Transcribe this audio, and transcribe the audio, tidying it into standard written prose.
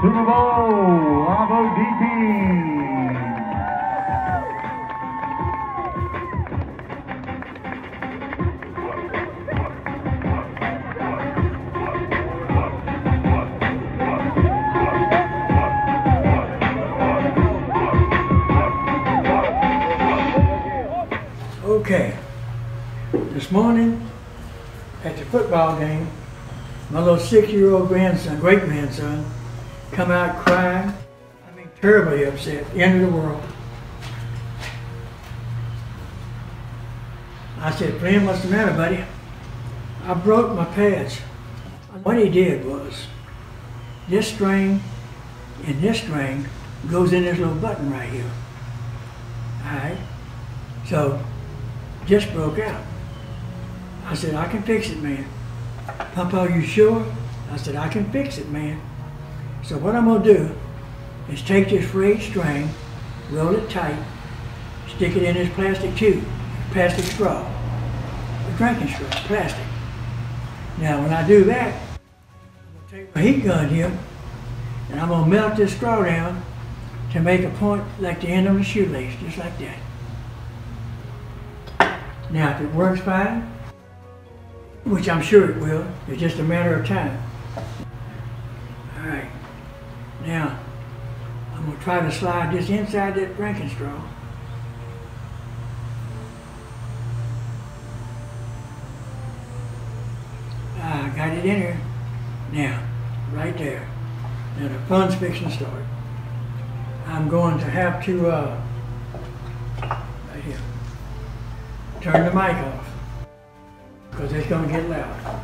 the bowl, Bravo DP. Okay, this morning at the football game, my little 6-year-old grandson, great-grandson, come out crying. I mean, terribly upset, the end of the world. I said, "Friend, what's the matter, buddy?" "I broke my pads." What he did was, this string and this string goes in this little button right here. All right? So, just broke out. I said, "I can fix it, man." "Papa, you sure?" I said, "I can fix it, man." So what I'm gonna do is take this frayed string, roll it tight, stick it in this plastic tube, plastic straw, a drinking straw, plastic. Now when I do that, I'm gonna take my heat gun here, and I'm gonna melt this straw down to make a point like the end of a shoelace, just like that. Now, if it works fine, which I'm sure it will, it's just a matter of time. All right, now I'm going to try to slide this inside that drinking straw. I got it in here. Now, right there. Now the fun's fixing to start. I'm going to have to, right here, turn the mic off, because it's going to get loud.